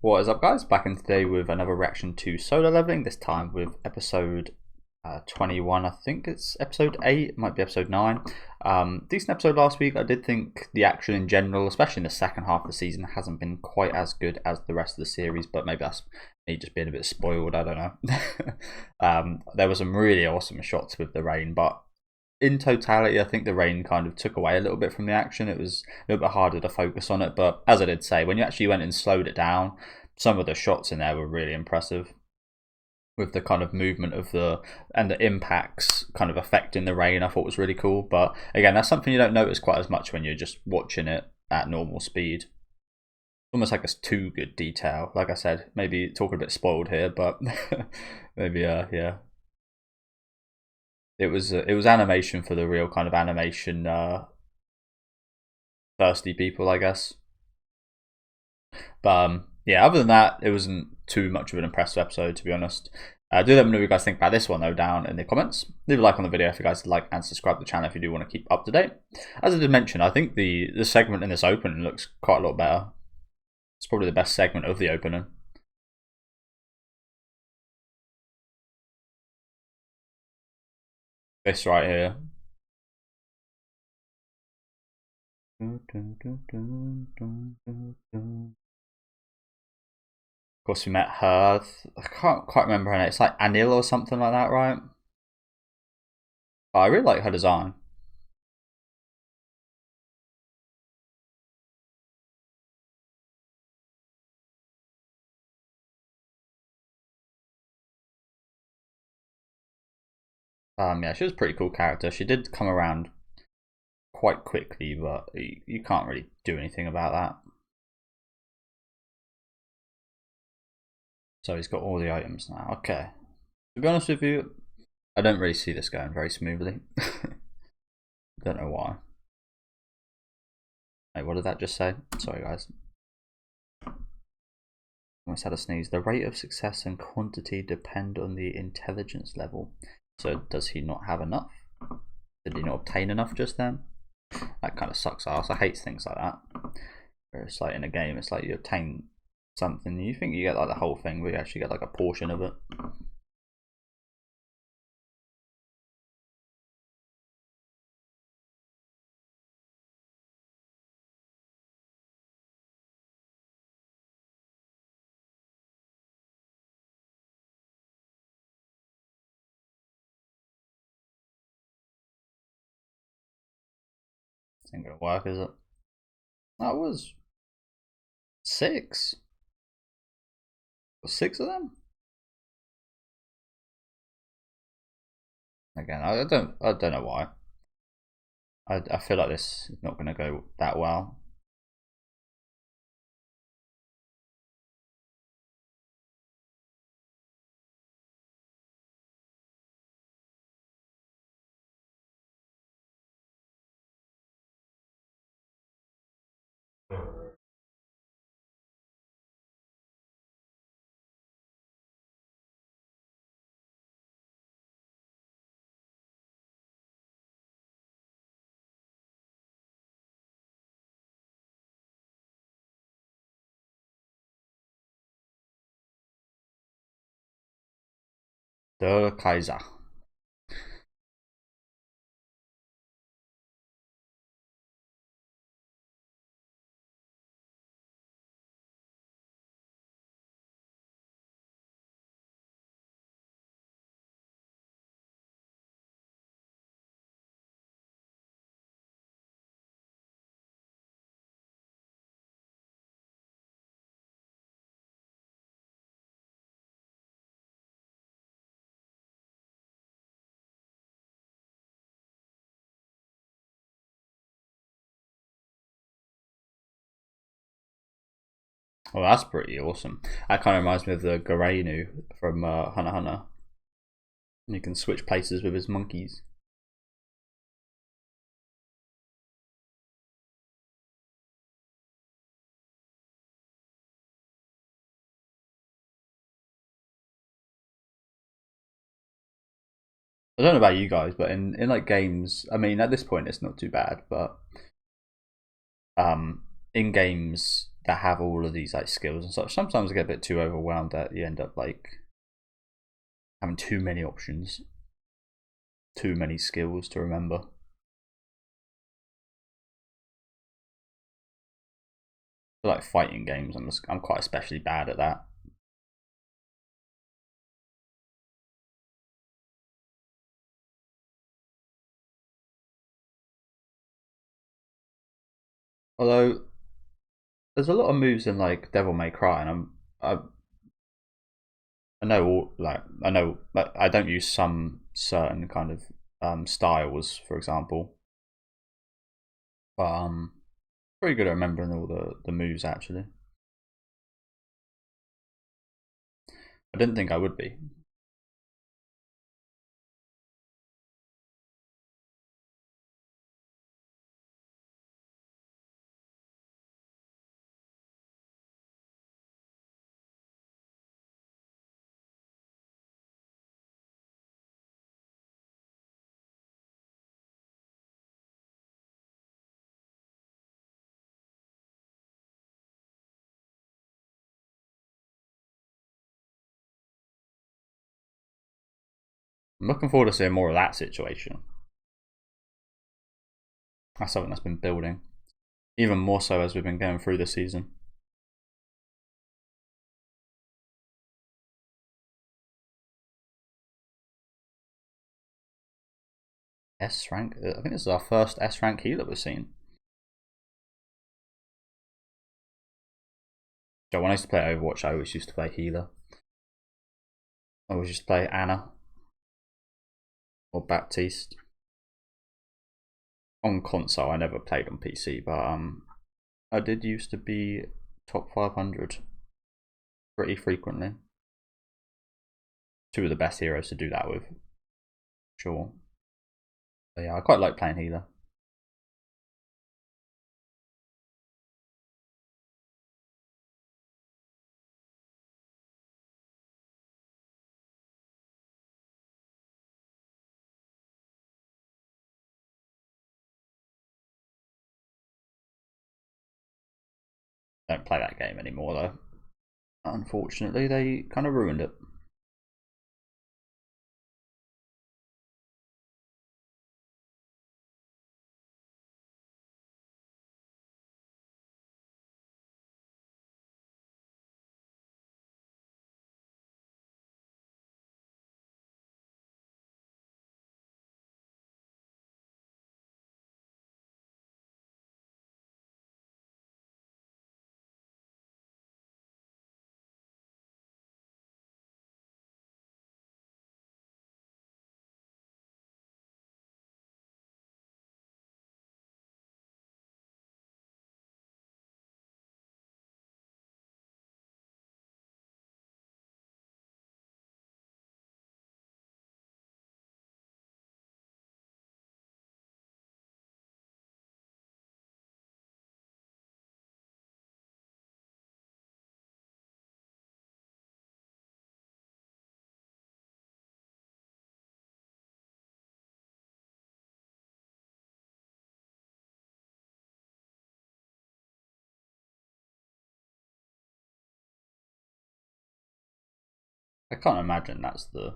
What is up, guys? Back in today with another reaction to Solo Leveling, this time with episode 21. I think it's episode 8, it might be episode 9. Decent episode last week. I did think the action in general, especially in the second half of the season, hasn't been quite as good as the rest of the series, but maybe that's me just being a bit spoiled, I don't know. There were some really awesome shots with the rain, but in totality, I think the rain kind of took away a little bit from the action. It was a little bit harder to focus on it, but as I did say, when you actually went and slowed it down, some of the shots in there were really impressive with the kind of movement of the and the impacts kind of affecting the rain. I thought was really cool, but again, that's something you don't notice quite as much when you're just watching it at normal speed. Almost like it's too good detail. Like I said, maybe talking a bit spoiled here, but maybe yeah. It was animation for the real kind of animation thirsty people, I guess. But yeah, other than that, it wasn't too much of an impressive episode, to be honest. Do let me know what you guys think about this one, though, down in the comments. Leave a like on the video if you guys like, and subscribe to the channel if you do want to keep up to date. As I did mention, I think the segment in this opening looks quite a lot better. It's probably the best segment of the opening. This right here. Of course, we met her. I can't quite remember her name. It's like Anil or something like that, right? But I really like her design. Yeah, she was a pretty cool character. She did come around quite quickly, but you can't really do anything about that. So he's got all the items now. Okay. To be honest with you, I don't really see this going very smoothly. Don't know why. Wait, what did that just say? Sorry, guys. Almost had a sneeze. The rate of success and quantity depend on the intelligence level. So does he not have enough? Did he not obtain enough just then? That kind of sucks ass. I hate things like that. Where it's like in a game, it's like you obtain something, you think you get like the whole thing, but you actually get like a portion of it. This ain't gonna work, is it? That was 6. 6 of them? Again, I don't know why. I feel like this is not gonna go that well. Der Kaiser. Well, that's pretty awesome. That kind of reminds me of the Garenu from Hunter x Hunter. You can switch places with his monkeys. I don't know about you guys, but in like games, I mean, at this point it's not too bad, but in games that have all of these like skills and such, sometimes I get a bit too overwhelmed that you end up like having too many options, too many skills to remember. For like fighting games, I'm quite especially bad at that. Although there's a lot of moves in like Devil May Cry, and I know all, like I know, but I don't use some certain kind of styles, for example. But pretty good at remembering all the moves actually. I didn't think I would be. I'm looking forward to seeing more of that situation. That's something that's been building, even more so as we've been going through the season. S rank. I think this is our first S rank healer we've seen. So when I used to play Overwatch, I always used to play healer. I always used to play Anna or Baptiste. On console, I never played on PC, but I did used to be top 500 pretty frequently. Two of the best heroes to do that with, sure. But yeah, I quite like playing healer. Don't play that game anymore though. Unfortunately, they kind of ruined it. I can't imagine that's the.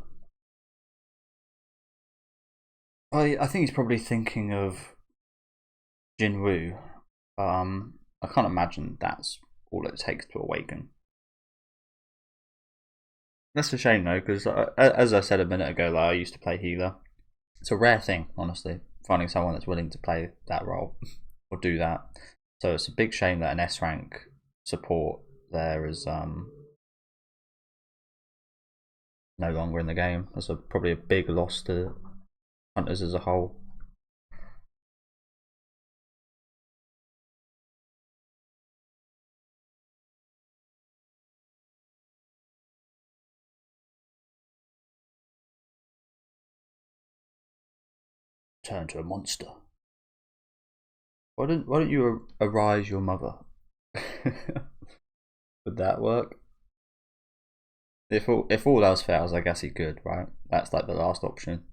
I think he's probably thinking of Jinwoo. I can't imagine that's all it takes to awaken. That's a shame though, because as I said a minute ago, like, I used to play healer. It's a rare thing, honestly, finding someone that's willing to play that role or do that. So it's a big shame that an S rank support there is no longer in the game. That's probably a big loss to hunters as a whole. Turn to a monster. Why don't you arise your mother? Would that work? If all else fails, I guess he could, right? That's like the last option.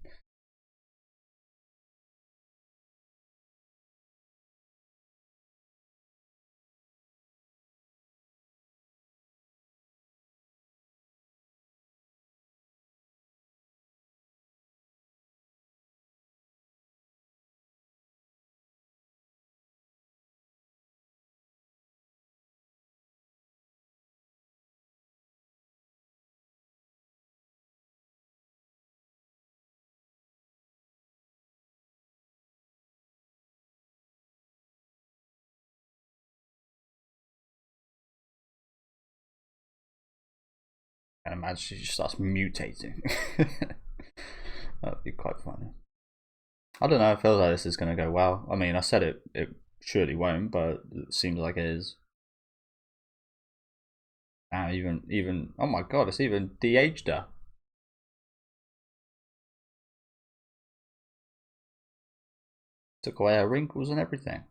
And imagine she just starts mutating. That'd be quite funny. I don't know. I feel like this is going to go well. I mean, I said it surely won't, but it seems like it is. Ah, even oh my god, it's even de-aged her. Took away her wrinkles and everything.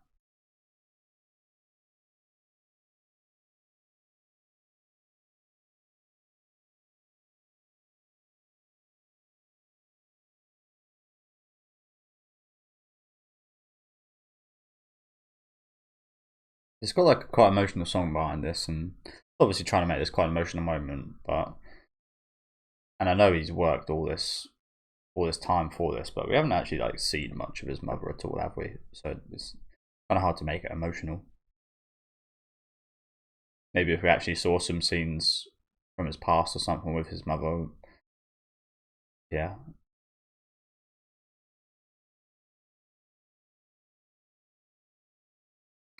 It's got like a quite emotional song behind this, and obviously trying to make this quite an emotional moment. But and I know he's worked all this time for this, but we haven't actually like seen much of his mother at all, have we? So it's kind of hard to make it emotional. Maybe if we actually saw some scenes from his past or something with his mother, yeah.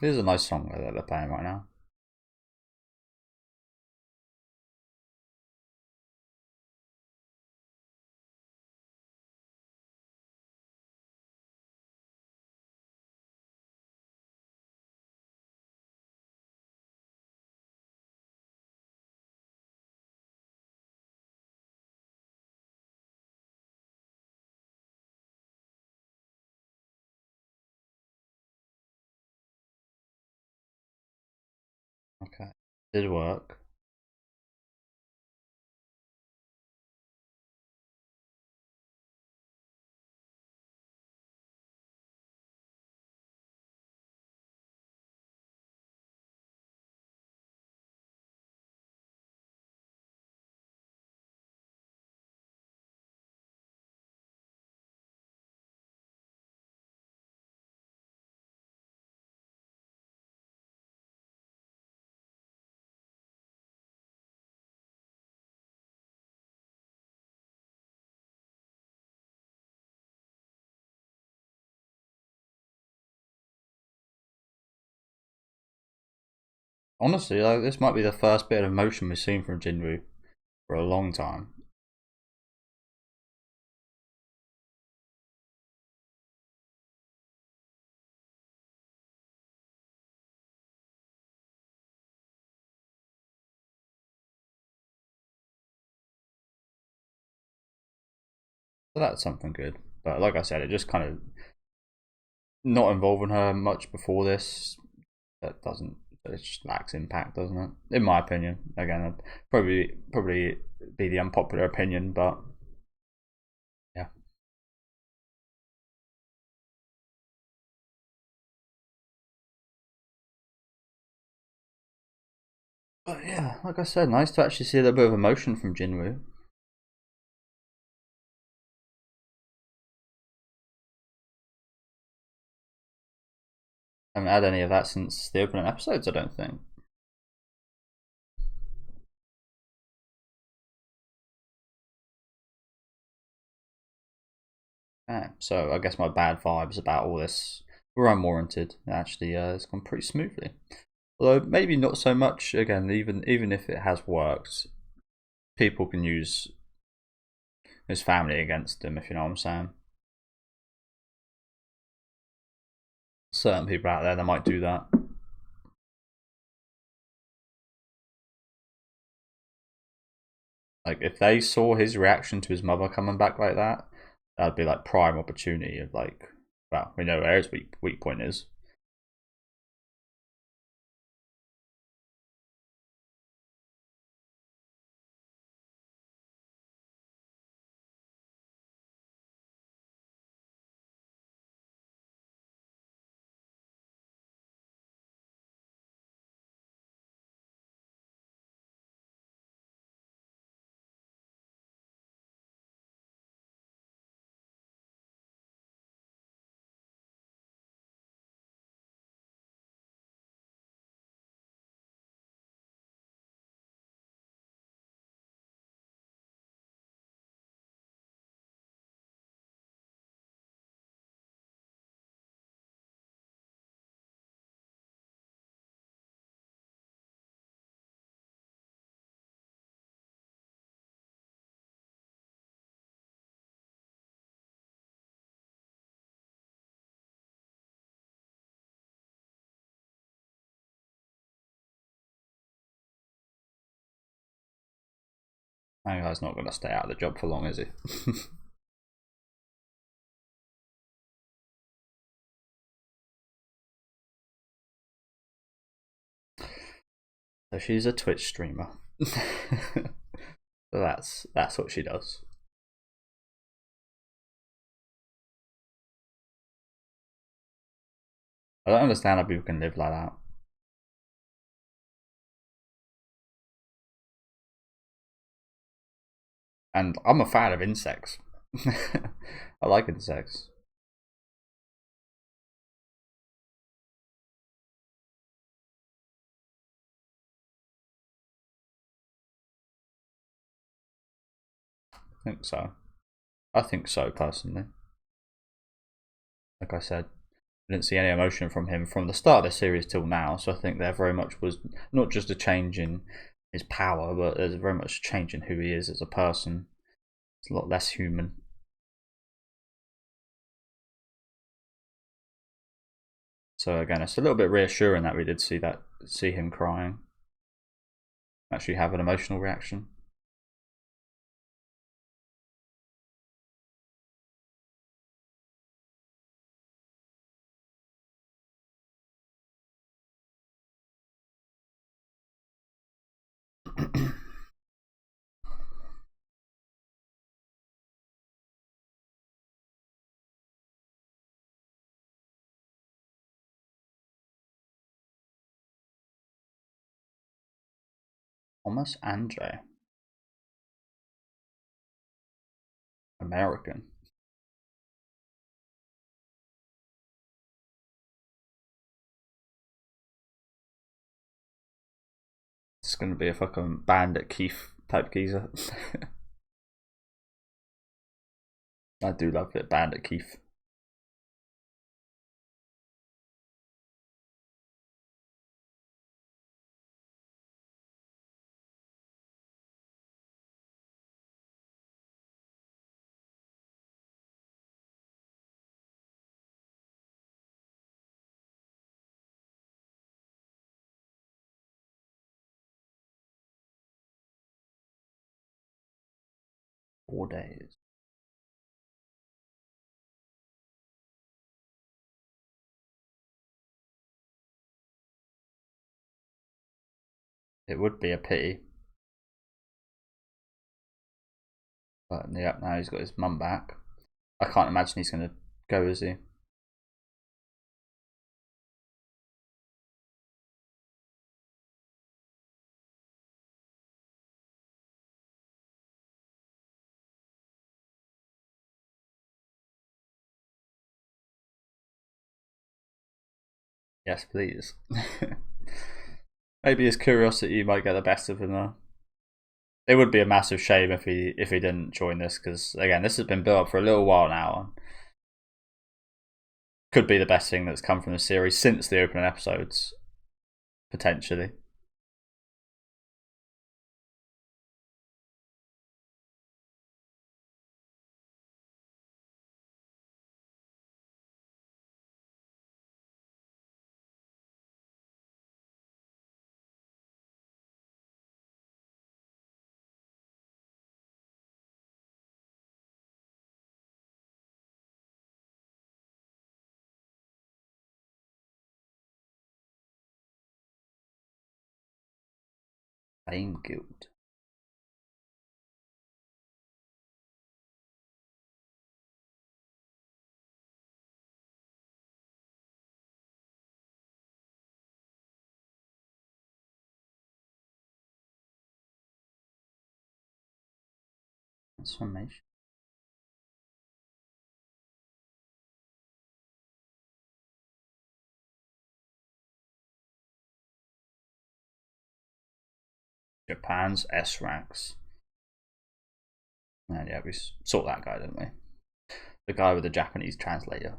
This is a nice song that they're playing right now. Okay, did work. Honestly, like this might be the first bit of emotion we've seen from Jinwoo for a long time. So that's something good. But like I said, it just kind of not involving her much before this. That doesn't. It just lacks impact, doesn't it? In my opinion. Again, I'd probably be the unpopular opinion, but yeah. But yeah, like I said, nice to actually see a little bit of emotion from Jinwoo. I haven't had any of that since the opening episodes, I don't think. Yeah, so I guess my bad vibes about all this were unwarranted. Actually, it's gone pretty smoothly. Although maybe not so much. Again, even if it has worked, people can use his family against him. If you know what I'm saying. Certain people out there that might do that. Like if they saw his reaction to his mother coming back like that, that'd be like prime opportunity of like, well, we know where his weak point is. That guy's not going to stay out of the job for long, is he? So she's a Twitch streamer. So that's what she does. I don't understand how people can live like that. And I'm a fan of insects. I like insects. I think so. I think so, personally. Like I said, I didn't see any emotion from him from the start of the series till now, so I think there very much was not just a change in his power, but there's very much a change in who he is as a person. It's a lot less human. So again, it's a little bit reassuring that we did see him crying, actually have an emotional reaction. Thomas Andre, American. It's going to be a fucking Bandit Keith type geezer. I do love it, Bandit Keith. Four days. It would be a pity. But yeah, now he's got his mum back. I can't imagine he's going to go, is he? Yes, please. Maybe his curiosity might get the best of him though. It would be a massive shame if he didn't join this, because again, this has been built up for a little while now. Could be the best thing that's come from the series since the opening episodes, potentially. Fame Guild. Transformation. Japan's S ranks. And yeah, we saw that guy, didn't we? The guy with the Japanese translator.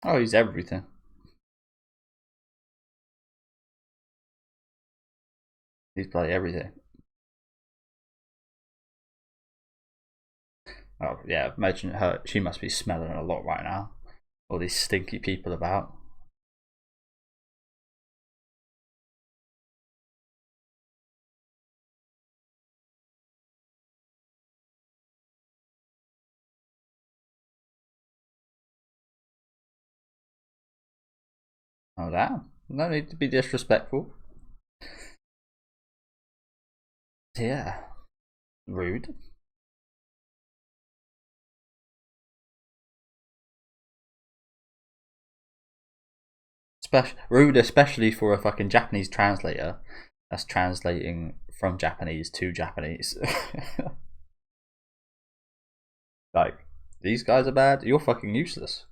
Oh, he's everything. He's bloody everything. Oh yeah, imagine her. She must be smelling a lot right now. All these stinky people about. Oh damn! No need to be disrespectful. Yeah, rude. Rude, especially for a fucking Japanese translator that's translating from Japanese to Japanese. Like, these guys are bad. You're fucking useless.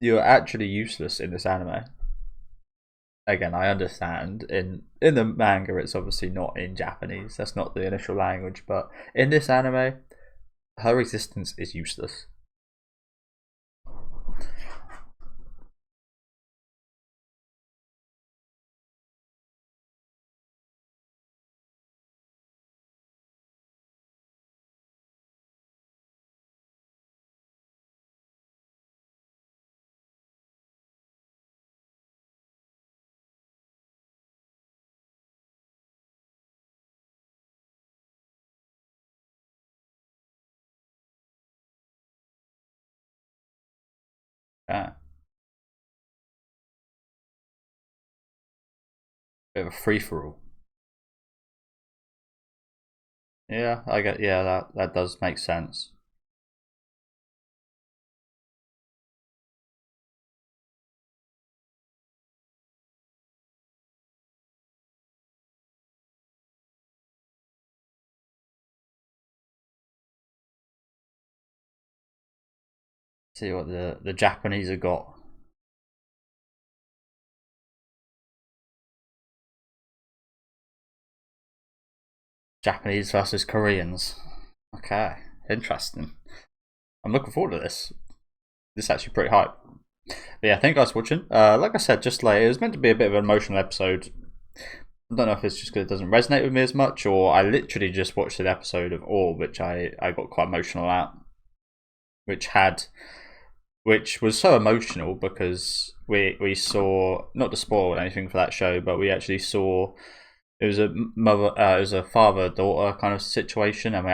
You're actually useless in this anime. Again, I understand in the manga it's obviously not in Japanese. That's not the initial language, but in this anime, her existence is useless. Yeah. Bit of a free for all. Yeah, I get. Yeah, that does make sense. See what the Japanese have got. Japanese versus Koreans. Okay, interesting. I'm looking forward to this. This is actually pretty hype. But yeah, thank you guys for watching. Like I said, just like it was meant to be a bit of an emotional episode. I don't know if it's just because it doesn't resonate with me as much, or I literally just watched an episode of All, which I got quite emotional at, which was so emotional because we saw, not to spoil anything for that show, but we actually saw it was a father daughter kind of situation, and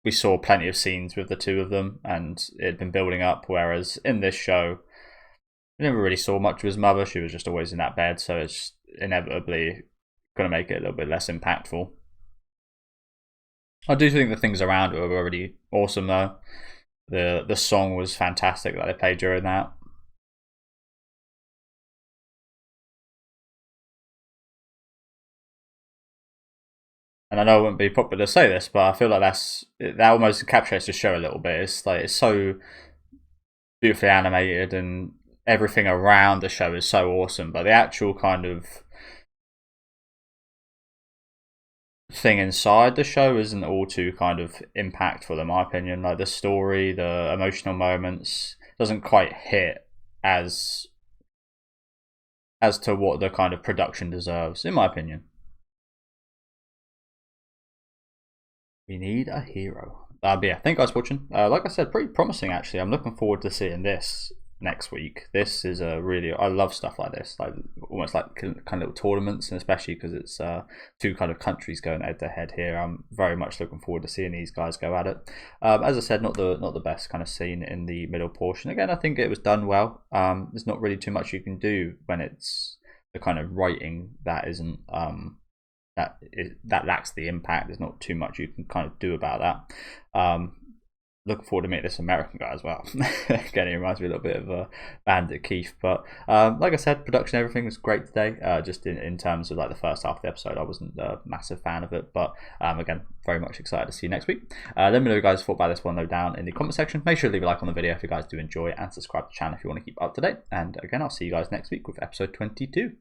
we saw plenty of scenes with the two of them, and it had been building up. Whereas in this show, we never really saw much of his mother. She was just always in that bed, so it's inevitably going to make it a little bit less impactful. I do think the things around it were already awesome, though. The song was fantastic that they played during that. And I know it wouldn't be popular to say this, but I feel like that almost encapsulates the show a little bit. It's like it's so beautifully animated and everything around the show is so awesome, but the actual kind of thing inside the show isn't all too kind of impactful in my opinion. Like the story, the emotional moments doesn't quite hit as to what the kind of production deserves, in my opinion. We need a hero. But yeah, thank you guys for watching. Like I said, pretty promising actually. I'm looking forward to seeing this next week. This is a really, I love stuff like this, like almost like kind of little tournaments, and especially because it's two kind of countries going head to head here. I'm very much looking forward to seeing these guys go at it. As I said, not the best kind of scene in the middle portion. Again, I think it was done well. There's not really too much you can do when it's the kind of writing that isn't that lacks the impact. There's not too much you can kind of do about that. Looking forward to meet this American guy as well. Again, he reminds me a little bit of Bandit Keith. But like I said, production, everything was great today. Just in terms of like the first half of the episode, I wasn't a massive fan of it. But again, very much excited to see you next week. Let me know what you guys thought about this one though down in the comment section. Make sure to leave a like on the video if you guys do enjoy, and subscribe to the channel if you want to keep up to date. And again, I'll see you guys next week with episode 22.